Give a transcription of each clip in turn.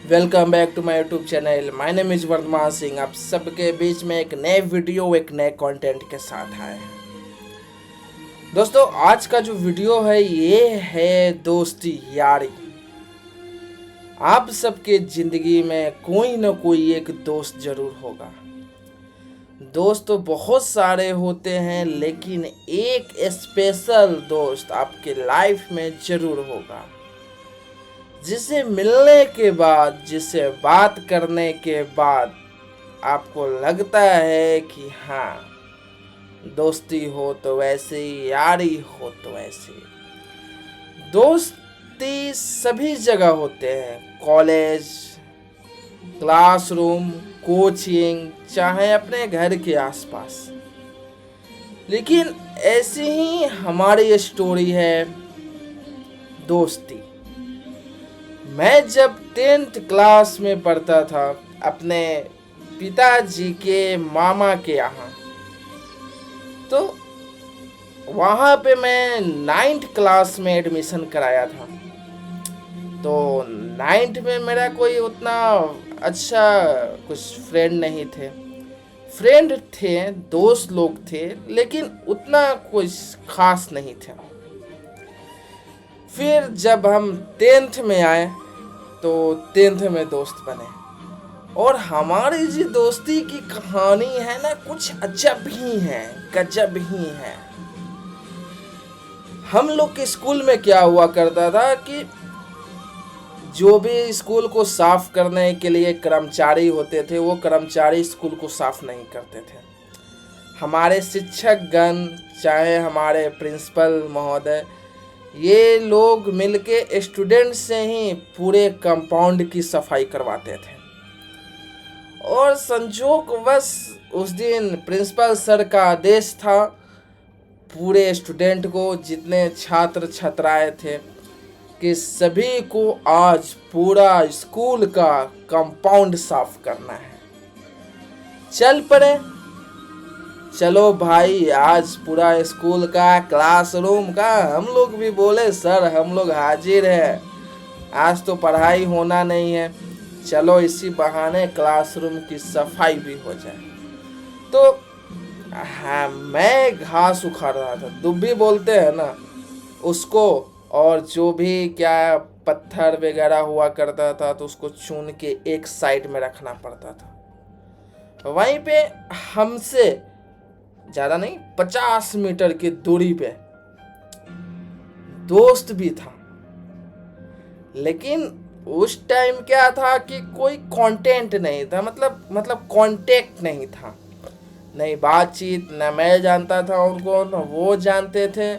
Welcome back to my YouTube channel. My name is Vardhaman Singh. आप सबके बीच में एक नए वीडियो एक नए कंटेंट के साथ आए हैं। दोस्तों, आज का जो वीडियो है ये है दोस्ती यारी। आप सबके ज़िंदगी में कोई ना कोई एक दोस्त ज़रूर होगा। दोस्त तो बहुत सारे होते हैं, लेकिन एक स्पेशल दोस्त आपके लाइफ में ज़रूर होगा, जिसे मिलने के बाद, जिसे बात करने के बाद आपको लगता है कि हाँ, दोस्ती हो तो वैसे ही, यारी हो तो वैसे ही। दोस्ती सभी जगह होते हैं, कॉलेज, क्लासरूम, कोचिंग, चाहे अपने घर के आसपास। लेकिन ऐसी ही हमारी स्टोरी है दोस्ती। मैं जब 10th क्लास में पढ़ता था अपने पिताजी के मामा के यहाँ, तो वहाँ पे मैं 9th क्लास में एडमिशन कराया था। तो 9th में मेरा कोई उतना अच्छा कुछ फ्रेंड नहीं थे। फ्रेंड थे, दोस्त लोग थे, लेकिन उतना कुछ खास नहीं था। फिर जब हम 10th में आए तो 10th में दोस्त बने, और हमारी जी दोस्ती की कहानी है ना, कुछ अजब ही है, गजब ही है। हम लोग के स्कूल में क्या हुआ करता था कि जो भी स्कूल को साफ करने के लिए कर्मचारी होते थे, वो कर्मचारी स्कूल को साफ नहीं करते थे। हमारे शिक्षक गण, चाहे हमारे प्रिंसिपल महोदय, ये लोग मिलके स्टूडेंट से ही पूरे कंपाउंड की सफाई करवाते थे। और संजोगवश उस दिन प्रिंसिपल सर का आदेश था, पूरे स्टूडेंट को, जितने छात्र छात्राएं थे, कि सभी को आज पूरा स्कूल का कंपाउंड साफ करना है। चल पड़े, चलो भाई, आज पूरा स्कूल का, क्लासरूम का। हम लोग भी बोले सर हम लोग हाजिर है, आज तो पढ़ाई होना नहीं है, चलो इसी बहाने क्लासरूम की सफाई भी हो जाए। तो हाँ, मैं घास उखाड़ रहा था, दुब्बी बोलते हैं ना उसको, और जो भी क्या पत्थर वगैरह हुआ करता था तो उसको चुन के एक साइड में रखना पड़ता था। वहीं पे हमसे ज़्यादा नहीं, 50 मीटर की दूरी पे दोस्त भी था। लेकिन उस टाइम क्या था कि कोई कंटेंट नहीं था, मतलब कांटेक्ट नहीं था, नहीं बातचीत, ना मैं जानता था उनको, ना वो जानते थे।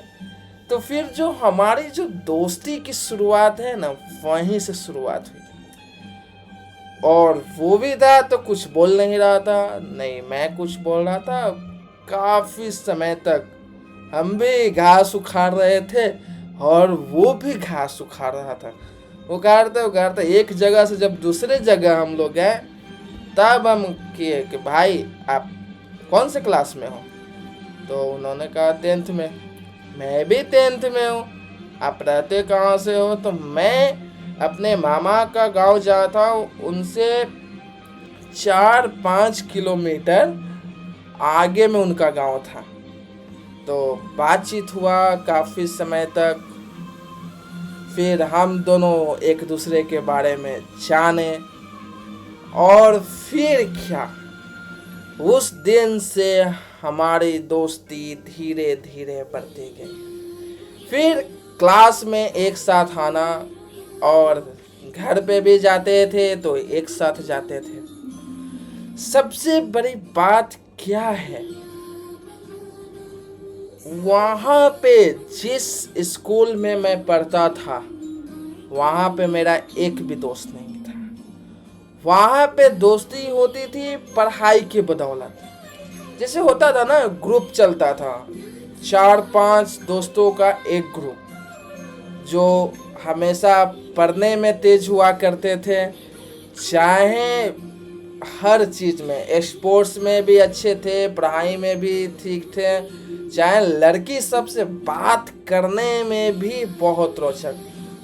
तो फिर जो हमारी जो दोस्ती की शुरुआत है ना, वहीं से शुरुआत हुई। और वो भी था तो कुछ बोल नहीं रहा था, नहीं मैं कुछ बोल रहा था। काफ़ी समय तक हम भी घास उखाड़ रहे थे और वो भी घास उखाड़ रहा था। उखाड़ते उखाड़ते एक जगह से जब दूसरे जगह हम लोग गए, तब हम किए कि भाई आप कौन से क्लास में हो? तो उन्होंने कहा 10th में। मैं भी 10th में हूँ। आप रहते कहाँ से हो? तो मैं अपने मामा का गांव जाता हूँ, उनसे 4-5 किलोमीटर आगे में उनका गांव था। तो बातचीत हुआ काफ़ी समय तक। फिर हम दोनों एक दूसरे के बारे में जाने, और फिर क्या, उस दिन से हमारी दोस्ती धीरे धीरे बढ़ती गई। फिर क्लास में एक साथ आना, और घर पे भी जाते थे तो एक साथ जाते थे। सबसे बड़ी बात क्या है, वहाँ पे जिस स्कूल में मैं पढ़ता था, वहाँ पे मेरा एक भी दोस्त नहीं था। वहाँ पे दोस्ती होती थी पढ़ाई के बदौलत। जैसे होता था ना, ग्रुप चलता था, 4-5 दोस्तों का एक ग्रुप, जो हमेशा पढ़ने में तेज हुआ करते थे, चाहे हर चीज़ में, स्पोर्ट्स में भी अच्छे थे, पढ़ाई में भी ठीक थे, चाहे लड़की सबसे बात करने में भी बहुत रोचक।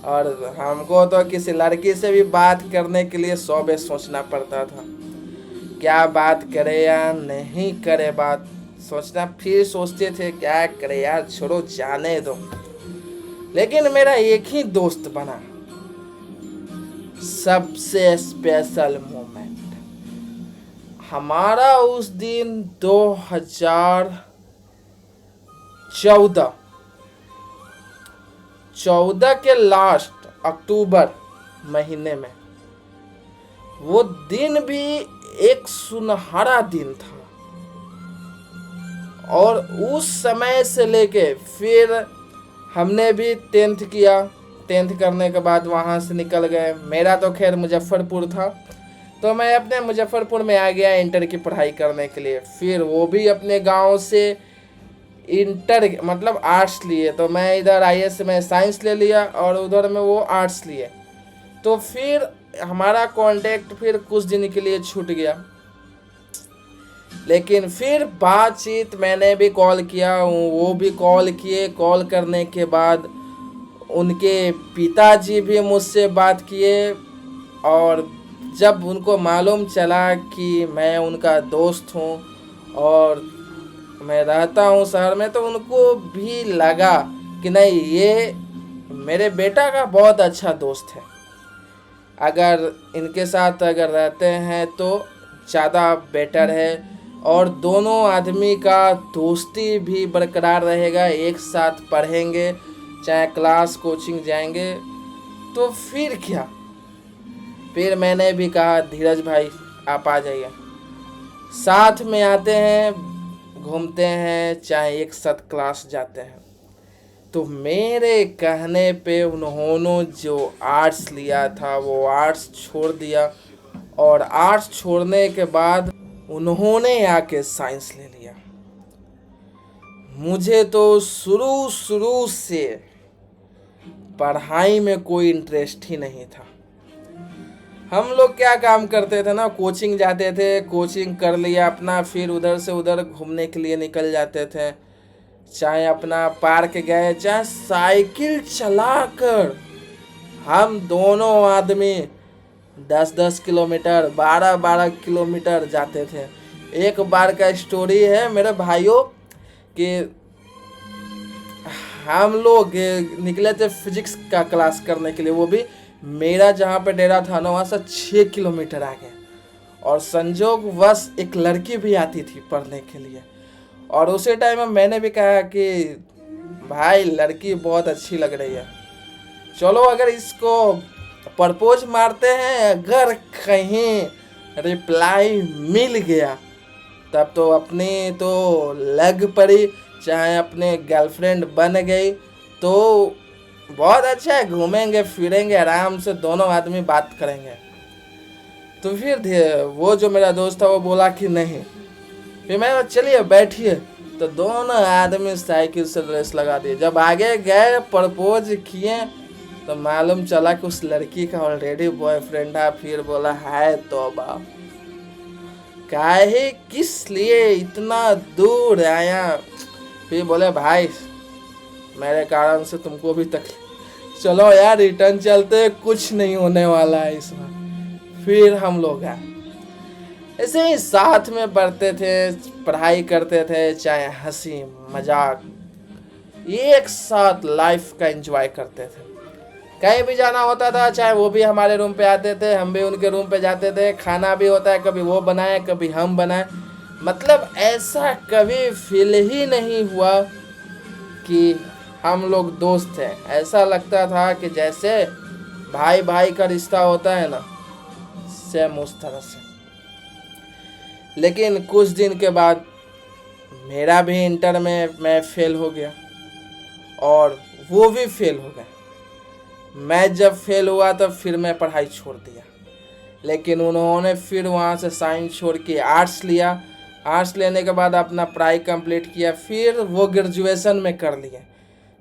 और हमको तो किसी लड़की से भी बात करने के लिए 100 बार सोचना पड़ता था, क्या बात करे या नहीं करे बात, सोचना। फिर सोचते थे क्या करे यार, छोड़ो जाने दो। लेकिन मेरा एक ही दोस्त बना, सबसे स्पेशल मोमेंट हमारा उस दिन 2014 के लास्ट अक्टूबर महीने में। वो दिन भी एक सुनहरा दिन था, और उस समय से लेके फिर हमने भी 10th किया। 10th करने के बाद वहाँ से निकल गए। मेरा तो खैर मुजफ्फरपुर था, तो मैं अपने मुजफ्फरपुर में आ गया इंटर की पढ़ाई करने के लिए। फिर वो भी अपने गांव से इंटर मतलब आर्ट्स लिए, तो मैं इधर IS में साइंस ले लिया और उधर में वो आर्ट्स लिए। तो फिर हमारा कांटेक्ट फिर कुछ दिन के लिए छूट गया। लेकिन फिर बातचीत, मैंने भी कॉल किया, वो भी कॉल किए। कॉल करने के बाद उनके पिताजी भी मुझसे बात किए, और जब उनको मालूम चला कि मैं उनका दोस्त हूँ और मैं रहता हूँ शहर में, तो उनको भी लगा कि नहीं, ये मेरे बेटा का बहुत अच्छा दोस्त है। अगर इनके साथ अगर रहते हैं तो ज़्यादा बेटर है, और दोनों आदमी का दोस्ती भी बरकरार रहेगा, एक साथ पढ़ेंगे, चाहे क्लास कोचिंग जाएंगे। तो फिर क्या, फिर मैंने भी कहा धीरज भाई आप आ जाइए, साथ में आते हैं, घूमते हैं, चाहे एक साथ क्लास जाते हैं। तो मेरे कहने पे उन्होंने जो आर्ट्स लिया था वो आर्ट्स छोड़ दिया, और आर्ट्स छोड़ने के बाद उन्होंने आके साइंस ले लिया। मुझे तो शुरू से पढ़ाई में कोई इंटरेस्ट ही नहीं था। हम लोग क्या काम करते थे ना, कोचिंग जाते थे, कोचिंग कर लिया अपना, फिर उधर से उधर घूमने के लिए निकल जाते थे। चाहे अपना पार्क गए, चाहे साइकिल चलाकर हम दोनों आदमी 10-10 किलोमीटर, 12-12 किलोमीटर जाते थे। एक बार का स्टोरी है मेरे भाइयों कि हम लोग निकले थे फिजिक्स का क्लास करने के लिए, वो भी मेरा जहाँ पे डेरा था ना वहाँ से 6 किलोमीटर आगे। और संजोगवश एक लड़की भी आती थी पढ़ने के लिए, और उसी टाइम में मैंने भी कहा कि भाई लड़की बहुत अच्छी लग रही है, चलो अगर इसको प्रपोज मारते हैं। अगर कहीं रिप्लाई मिल गया तब तो अपनी तो लग पड़ी, चाहे अपने गर्लफ्रेंड बन गई तो बहुत अच्छा है, घूमेंगे फिरेंगे आराम से, दोनों आदमी बात करेंगे। तो फिर वो जो मेरा दोस्त था वो बोला कि नहीं। फिर मैं चलिए बैठिए, तो दोनों आदमी साइकिल से रेस लगा दिए। जब आगे गए प्रपोज किए तो मालूम चला कि उस लड़की का ऑलरेडी बॉयफ्रेंड था। फिर बोला हाय तौबा, काहे किस लिए इतना दूर आया। फिर बोले भाई मेरे कारण से तुमको भी तकलीफ, चलो यार रिटर्न चलते, कुछ नहीं होने वाला है इसमें। फिर हम लोग आए, ऐसे ही साथ में बढ़ते थे, पढ़ाई करते थे, चाहे हंसी मजाक, एक साथ लाइफ का एंजॉय करते थे। कहीं भी जाना होता था, चाहे वो भी हमारे रूम पे आते थे, हम भी उनके रूम पे जाते थे। खाना भी होता है, कभी वो बनाए कभी हम बनाए। मतलब ऐसा कभी फील ही नहीं हुआ कि हम लोग दोस्त हैं। ऐसा लगता था कि जैसे भाई भाई का रिश्ता होता है ना, सेम उस तरह से। लेकिन कुछ दिन के बाद मेरा भी इंटर में मैं फेल हो गया और वो भी फेल हो गए। मैं जब फेल हुआ तो फिर मैं पढ़ाई छोड़ दिया। लेकिन उन्होंने फिर वहाँ से साइंस छोड़ के आर्ट्स लिया। आर्ट्स लेने के बाद अपना पढ़ाई कंप्लीट किया, फिर वो ग्रेजुएशन में कर लिए।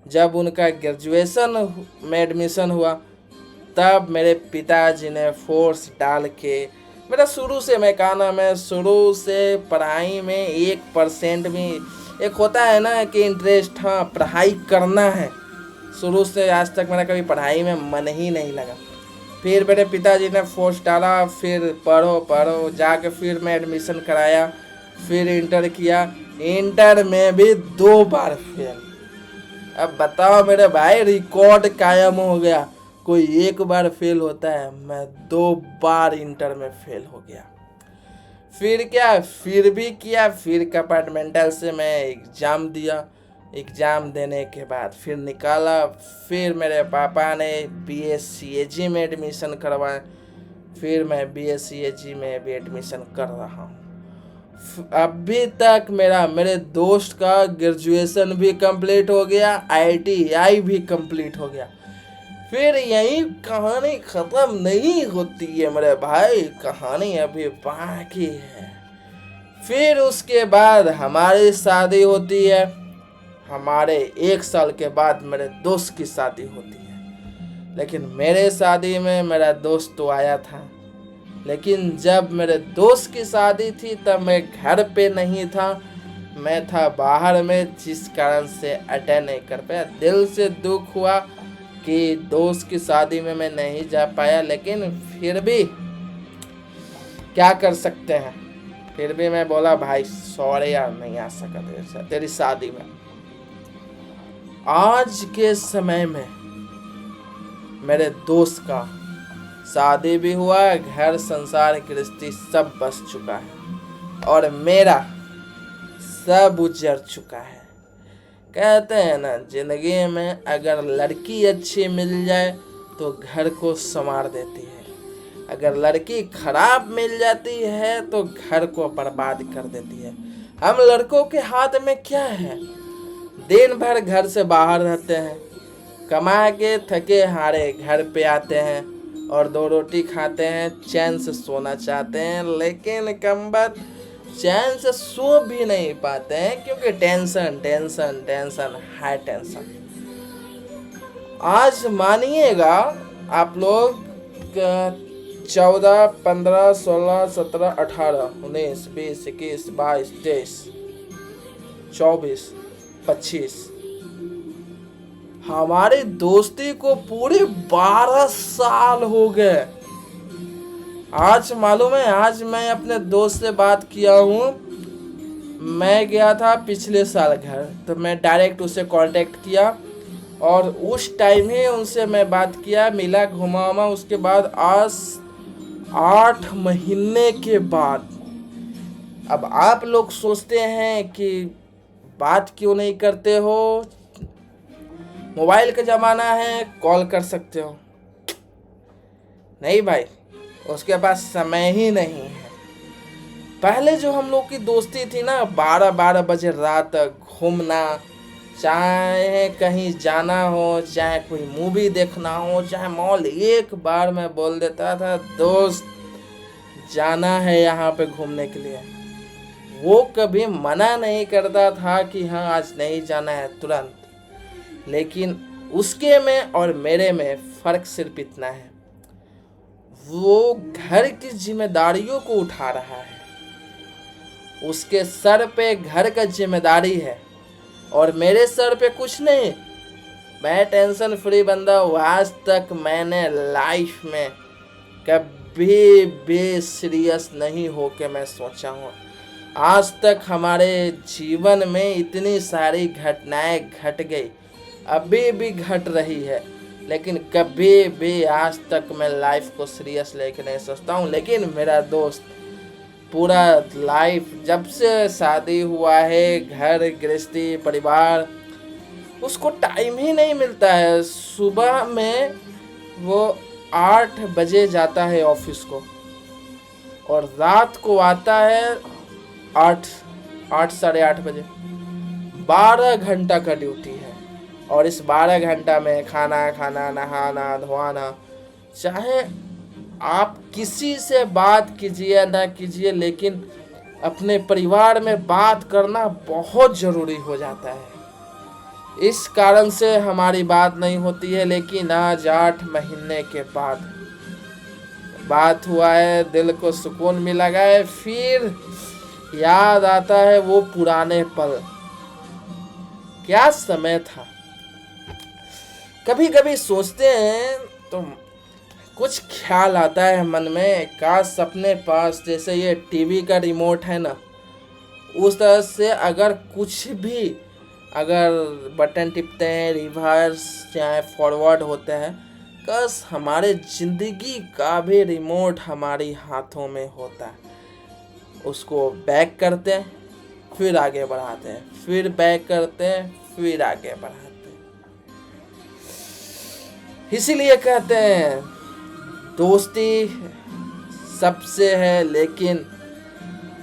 जब उनका ग्रेजुएशन में एडमिशन हुआ तब मेरे पिताजी ने फोर्स डाल के, मेरा शुरू से, मैं कहा ना, मैं शुरू से पढ़ाई में 1% भी, एक होता है ना कि इंटरेस्ट, हाँ पढ़ाई करना है, शुरू से आज तक मेरा कभी पढ़ाई में मन ही नहीं लगा। फिर मेरे पिताजी ने फोर्स डाला, फिर पढ़ो पढ़ो, जाके फिर मैं एडमिशन कराया, फिर इंटर किया। इंटर में भी 2 बार फेल। अब बताओ मेरे भाई, रिकॉर्ड कायम हो गया। कोई 1 बार फेल होता है, मैं 2 बार इंटर में फेल हो गया। फिर क्या, फिर भी किया, फिर कंपार्टमेंटल से मैं एग्ज़ाम दिया। एग्ज़ाम देने के बाद फिर निकाला। फिर मेरे पापा ने BSCAG में एडमिशन करवाया। फिर मैं BSCAG में भी एडमिशन कर रहा हूँ। अभी तक मेरे दोस्त का ग्रेजुएशन भी कंप्लीट हो गया, ITI भी कंप्लीट हो गया। फिर यही कहानी ख़त्म नहीं होती है मेरे भाई, कहानी अभी बाकी है। फिर उसके बाद हमारी शादी होती है। हमारे 1 साल के बाद मेरे दोस्त की शादी होती है। लेकिन मेरे शादी में मेरा दोस्त तो आया था, लेकिन जब मेरे दोस्त की शादी थी तब मैं घर पे नहीं था, मैं था बाहर में, जिस कारण से अटेंड नहीं कर पाया। दिल से दुख हुआ कि दोस्त की शादी में मैं नहीं जा पाया, लेकिन फिर भी क्या कर सकते हैं। फिर भी मैं बोला भाई सॉरी यार, नहीं आ सका तेरी शादी में। आज के समय में मेरे दोस्त का शादी भी हुआ, घर संसार गृहस्थी सब बस चुका है, और मेरा सब उजड़ चुका है। कहते हैं ना, जिंदगी में अगर लड़की अच्छी मिल जाए तो घर को संवार देती है, अगर लड़की खराब मिल जाती है तो घर को बर्बाद कर देती है। हम लड़कों के हाथ में क्या है, दिन भर घर से बाहर रहते हैं, कमा के थके हारे घर पे आते हैं और 2 रोटी खाते हैं, चैन से सोना चाहते हैं, लेकिन कमबख्त चैन से सो भी नहीं पाते हैं, क्योंकि tension tension tension high tension. आज मानिएगा आप लोग 14, 15, 16, 17, 18, 19, 20, 21, 22, 23, 24, 25, हमारी दोस्ती को पूरे 12 साल हो गए। आज मालूम है, आज मैं अपने दोस्त से बात किया हूँ। मैं गया था पिछले साल घर, तो मैं डायरेक्ट उससे कांटेक्ट किया और उस टाइम ही उनसे मैं बात किया, मिला, घुमा। उसके बाद आज 8 महीने के बाद, अब आप लोग सोचते हैं कि बात क्यों नहीं करते हो, मोबाइल का ज़माना है, कॉल कर सकते हो। नहीं भाई, उसके पास समय ही नहीं है। पहले जो हम लोग की दोस्ती थी ना, 12-12 बजे रात तक घूमना, चाहे कहीं जाना हो, चाहे कोई मूवी देखना हो, चाहे मॉल, एक बार मैं बोल देता था दोस्त जाना है यहाँ पे घूमने के लिए, वो कभी मना नहीं करता था कि हाँ आज नहीं जाना है तुरंत। लेकिन उसके में और मेरे में फ़र्क सिर्फ इतना है, वो घर की जिम्मेदारियों को उठा रहा है, उसके सर पे घर का जिम्मेदारी है और मेरे सर पे कुछ नहीं। मैं टेंशन फ्री बंदा हूँ। आज तक मैंने लाइफ में कभी भी सीरियस नहीं होके मैं सोचा हूँ। आज तक हमारे जीवन में इतनी सारी घटनाएं घट गई, अभी भी घट रही है, लेकिन कभी भी आज तक मैं लाइफ को सीरियस लेके नहीं सोचता हूँ। लेकिन मेरा दोस्त पूरा लाइफ, जब से शादी हुआ है, घर गृहस्थी परिवार, उसको टाइम ही नहीं मिलता है। सुबह में वो 8 बजे जाता है ऑफिस को और रात को आता है 8 साढ़े 8 बजे। 12 घंटा का ड्यूटी है और इस 12 घंटा में खाना खाना, नहाना धोना, चाहे आप किसी से बात कीजिए ना कीजिए, लेकिन अपने परिवार में बात करना बहुत ज़रूरी हो जाता है। इस कारण से हमारी बात नहीं होती है, लेकिन आज 8 महीने के बाद बात हुआ है, दिल को सुकून मिला है। फिर याद आता है वो पुराने पल, क्या समय था। कभी कभी सोचते हैं तो कुछ ख्याल आता है मन में, काश अपने पास जैसे ये टीवी का रिमोट है ना, उस तरह से अगर कुछ भी, अगर बटन टिपते हैं, रिवर्स चाहे फॉरवर्ड होते हैं, काश हमारे ज़िंदगी का भी रिमोट हमारी हाथों में होता है। उसको बैक करते हैं फिर आगे बढ़ाते हैं, फिर बैक करते हैं फिर आगे बढ़ाते हैं। इसीलिए कहते हैं दोस्ती सबसे है, लेकिन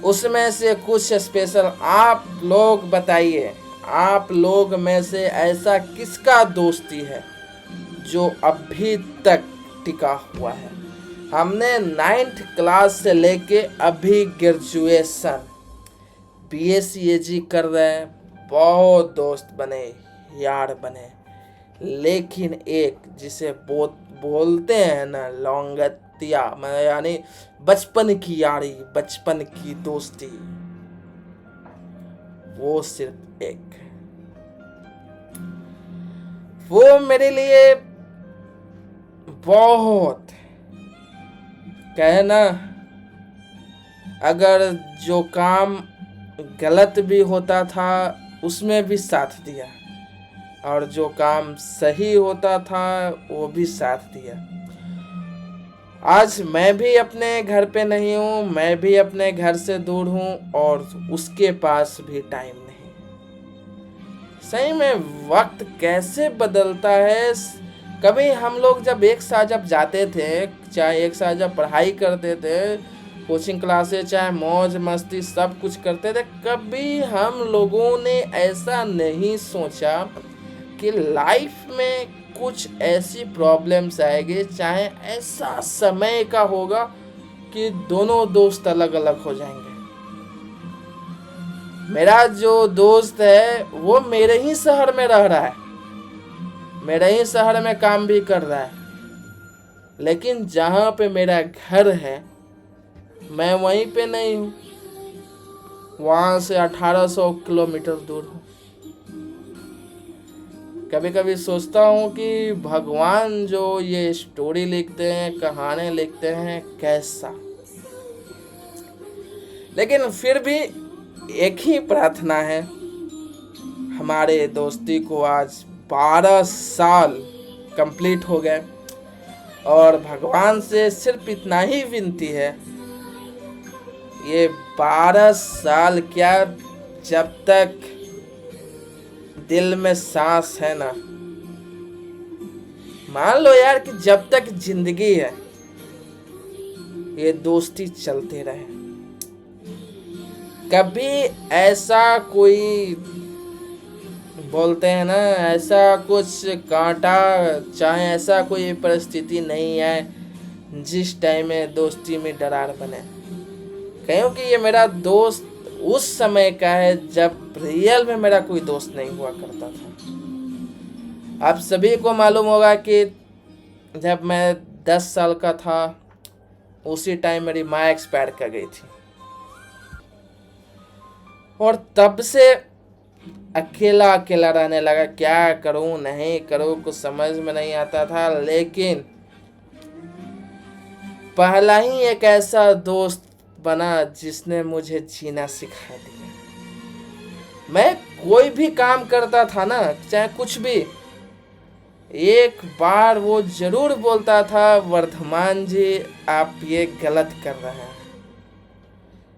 उसमें से कुछ स्पेशल आप लोग बताइए, आप लोग में से ऐसा किसका दोस्ती है जो अभी तक टिका हुआ है। हमने 9th क्लास से लेके अभी ग्रेजुएशन BSc कर रहे हैं, बहुत दोस्त बने, यार बने, लेकिन एक जिसे बोलते हैं ना लौंगतिया, यानी बचपन की यारी, बचपन की दोस्ती, वो सिर्फ एक, वो मेरे लिए बहुत कहना, अगर जो काम गलत भी होता था उसमें भी साथ दिया, और जो काम सही होता था वो भी साथ दिया। आज मैं भी अपने घर पे नहीं हूँ, मैं भी अपने घर से दूर हूँ, और उसके पास भी टाइम नहीं। सही में वक्त कैसे बदलता है। कभी हम लोग जब एक साथ जब जाते थे, चाहे एक साथ जब पढ़ाई करते थे, कोचिंग क्लासेस, चाहे मौज मस्ती सब कुछ करते थे, कभी हम लोगों ने ऐसा नहीं सोचा कि लाइफ में कुछ ऐसी प्रॉब्लम्स आएगी, चाहे ऐसा समय का होगा कि दोनों दोस्त अलग अलग हो जाएंगे। मेरा जो दोस्त है वो मेरे ही शहर में रह रहा है, मेरे ही शहर में काम भी कर रहा है, लेकिन जहाँ पे मेरा घर है मैं वहीं पे नहीं हूँ, वहाँ से 1800 किलोमीटर दूर हूँ। कभी कभी सोचता हूँ कि भगवान जो ये स्टोरी लिखते हैं, कहानी लिखते हैं, कैसा। लेकिन फिर भी एक ही प्रार्थना है, हमारे दोस्ती को आज 12 साल कंप्लीट हो गए, और भगवान से सिर्फ इतना ही विनती है, ये 12 साल क्या, जब तक दिल में सांस है ना, मान लो यार कि जब तक जिंदगी है ये दोस्ती चलते रहे। कभी ऐसा कोई बोलते हैं ना, ऐसा कुछ कांटा, चाहे ऐसा कोई परिस्थिति नहीं है जिस टाइम में दोस्ती में दरार बने। क्योंकि ये मेरा दोस्त उस समय का है जब रियल में मेरा कोई दोस्त नहीं हुआ करता था। आप सभी को मालूम होगा कि जब मैं 10 साल का था उसी टाइम मेरी माँ एक्सपायर कर गई थी, और तब से अकेला अकेला रहने लगा। क्या करूं नहीं करूं कुछ समझ में नहीं आता था, लेकिन पहला ही एक ऐसा दोस्त बना जिसने मुझे जीना सिखा दिया। मैं कोई भी काम करता था ना, चाहे कुछ भी, एक बार वो जरूर बोलता था, वर्धमान जी आप ये गलत कर रहे हैं,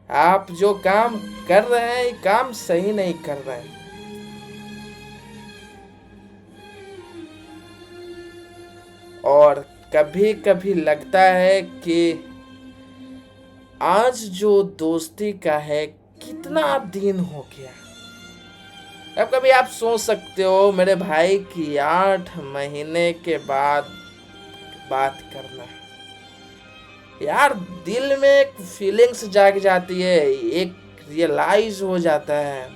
आप जो काम कर रहे हैं ये काम सही नहीं कर रहे हैं। और कभी कभी लगता है कि आज जो दोस्ती का है कितना दिन हो गया। अब कभी आप सोच सकते हो मेरे भाई की 8 महीने के बाद बात करना, यार दिल में एक फीलिंग्स जाग जाती है, एक रियलाइज हो जाता है।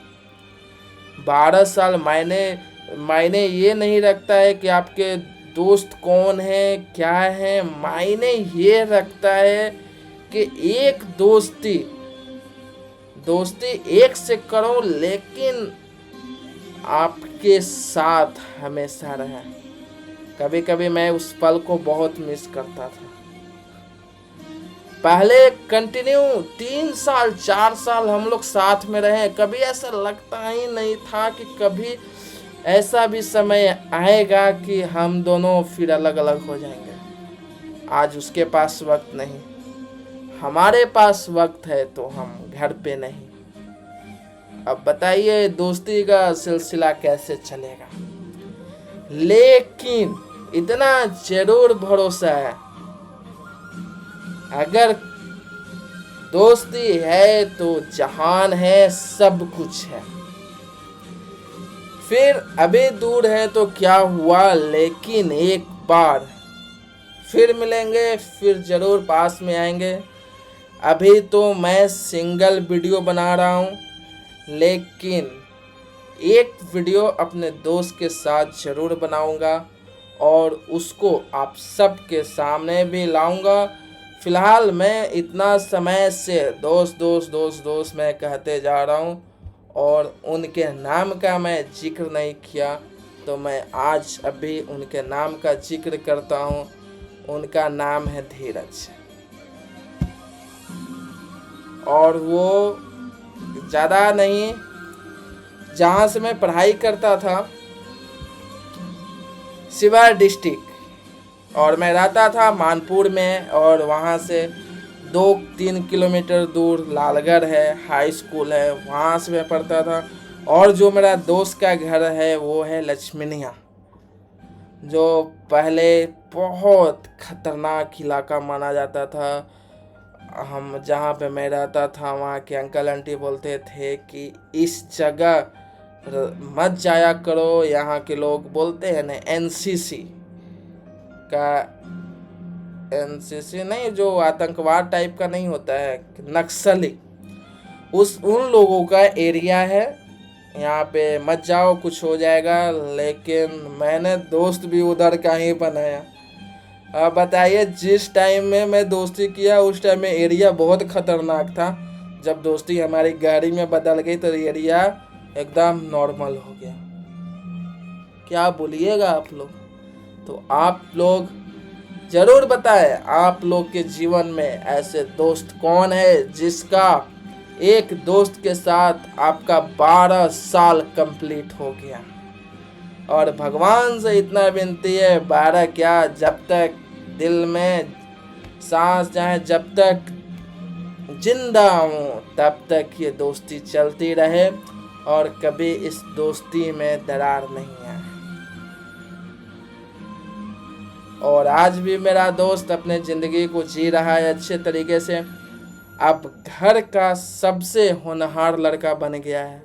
12 साल मायने ये नहीं रखता है कि आपके दोस्त कौन है क्या है, मायने ये रखता है कि एक दोस्ती एक से करो, लेकिन आपके साथ हमेशा रहे। कभी कभी मैं उस पल को बहुत मिस करता था। पहले कंटिन्यू 3 साल 4 साल हम लोग साथ में रहे, कभी ऐसा लगता ही नहीं था कि कभी ऐसा भी समय आएगा कि हम दोनों फिर अलग अलग हो जाएंगे। आज उसके पास वक्त नहीं, हमारे पास वक्त है तो हम घर पे नहीं। अब बताइए दोस्ती का सिलसिला कैसे चलेगा। लेकिन इतना जरूर भरोसा है, अगर दोस्ती है तो जहान है, सब कुछ है। फिर अभी दूर है तो क्या हुआ, लेकिन एक बार फिर मिलेंगे, फिर जरूर पास में आएंगे। अभी तो मैं सिंगल वीडियो बना रहा हूँ, लेकिन एक वीडियो अपने दोस्त के साथ ज़रूर बनाऊंगा और उसको आप सबके सामने भी लाऊंगा। फ़िलहाल मैं इतना समय से दोस्त दोस्त दोस्त दोस्त मैं कहते जा रहा हूँ और उनके नाम का मैं जिक्र नहीं किया, तो मैं आज अभी उनके नाम का जिक्र करता हूँ। उनका नाम है धीरज, और वो ज़्यादा नहीं, जहाँ से मैं पढ़ाई करता था शिवार डिस्ट्रिक्ट, और मैं रहता था मानपुर में, और वहाँ से 2-3 किलोमीटर दूर लालगढ़ है, हाई स्कूल है, वहाँ से मैं पढ़ता था। और जो मेरा दोस्त का घर है वो है लक्ष्मीनिया, जो पहले बहुत खतरनाक इलाका माना जाता था। हम जहाँ पे मैं रहता था वहाँ के अंकल आंटी बोलते थे कि इस जगह मत जाया करो, यहाँ के लोग बोलते हैं ना एनसीसी का, एनसीसी नहीं, जो आतंकवाद टाइप का नहीं होता है, नक्सली, उन लोगों का एरिया है, यहाँ पे मत जाओ कुछ हो जाएगा। लेकिन मैंने दोस्त भी उधर का ही बनाया। अब बताइए, जिस टाइम में मैं दोस्ती किया उस टाइम में एरिया बहुत ख़तरनाक था। जब दोस्ती हमारी गाड़ी में बदल गई तो एरिया एकदम नॉर्मल हो गया। क्या बोलिएगा आप लोग? तो आप लोग ज़रूर बताएं, आप लोग के जीवन में ऐसे दोस्त कौन है जिसका एक दोस्त के साथ आपका 12 साल कंप्लीट हो गया। और भगवान से इतना विनती है, 12 क्या, जब तक दिल में सांस जाए, जब तक जिंदा हूँ तब तक ये दोस्ती चलती रहे और कभी इस दोस्ती में दरार नहीं आए। और आज भी मेरा दोस्त अपने ज़िंदगी को जी रहा है अच्छे तरीके से। अब घर का सबसे होनहार लड़का बन गया है,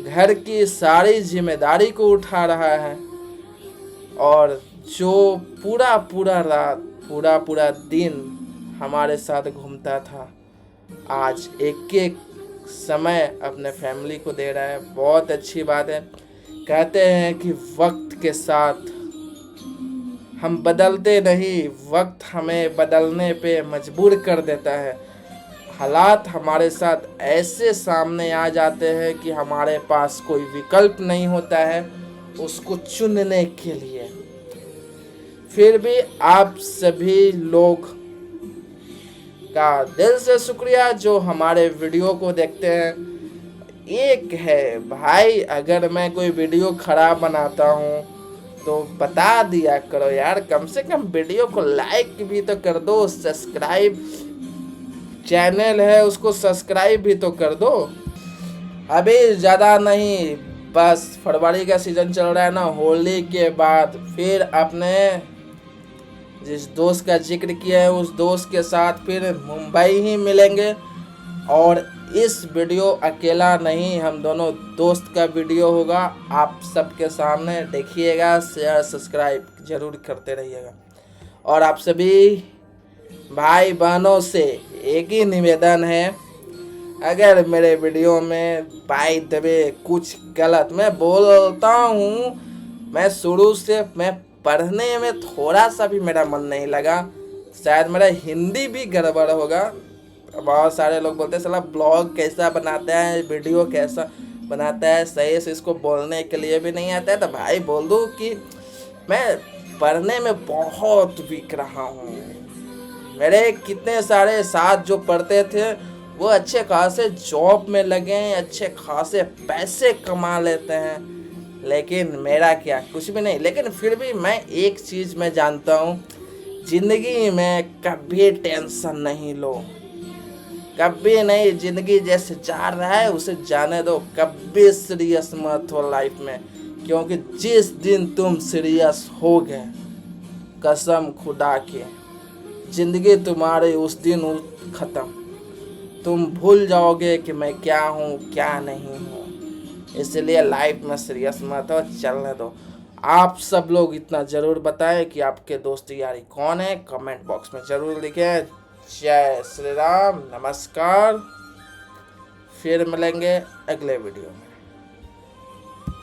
घर की सारी जिम्मेदारी को उठा रहा है, और जो पूरा रात पूरा दिन हमारे साथ घूमता था, आज एक एक समय अपने फैमिली को दे रहा है। बहुत अच्छी बात है। कहते हैं कि वक्त के साथ हम बदलते नहीं, वक्त हमें बदलने पे मजबूर कर देता है। हालात हमारे साथ ऐसे सामने आ जाते हैं कि हमारे पास कोई विकल्प नहीं होता है उसको चुनने के लिए। फिर भी आप सभी लोग का दिल से शुक्रिया जो हमारे वीडियो को देखते हैं। एक है भाई, अगर मैं कोई वीडियो खराब बनाता हूँ तो बता दिया करो यार, कम से कम वीडियो को लाइक भी तो कर दो, सब्सक्राइब चैनल है उसको सब्सक्राइब भी तो कर दो। अभी ज़्यादा नहीं, बस फरवरी का सीज़न चल रहा है ना, होली के बाद फिर अपने जिस दोस्त का जिक्र किया है उस दोस्त के साथ फिर मुंबई ही मिलेंगे। और इस वीडियो अकेला नहीं, हम दोनों दोस्त का वीडियो होगा, आप सबके सामने देखिएगा, शेयर सब्सक्राइब जरूर करते रहिएगा। और आप सभी भाई बहनों से एक ही निवेदन है, अगर मेरे वीडियो में बाय द वे कुछ गलत मैं बोलता हूँ, मैं शुरू से मैं पढ़ने में थोड़ा सा भी मेरा मन नहीं लगा, शायद मेरा हिंदी भी गड़बड़ होगा। बहुत सारे लोग बोलते हैं साला ब्लॉग कैसा बनाता है, वीडियो कैसा बनाता है, सही से इसको बोलने के लिए भी नहीं आता है। तो भाई बोल दूँ कि मैं पढ़ने में बहुत वीक रहा हूँ। मेरे कितने सारे साथ जो पढ़ते थे वो अच्छे खासे जॉब में लगे हैं, अच्छे खासे पैसे कमा लेते हैं, लेकिन मेरा क्या, कुछ भी नहीं। लेकिन फिर भी मैं एक चीज़ मैं जानता हूँ, ज़िंदगी में कभी टेंशन नहीं लो, कभी नहीं। ज़िंदगी जैसे जा रहा है उसे जाने दो, कभी सीरियस मत हो लाइफ में, क्योंकि जिस दिन तुम सीरियस हो गए, कसम खुदा की, ज़िंदगी तुम्हारी उस दिन ख़त्म। तुम भूल जाओगे कि मैं क्या हूँ क्या नहीं हूँ। इसलिए लाइफ में सीरियस मत हो, चलने दो। आप सब लोग इतना ज़रूर बताएं कि आपके दोस्त यारी कौन है, कमेंट बॉक्स में ज़रूर लिखें। जय श्री राम, नमस्कार, फिर मिलेंगे अगले वीडियो में।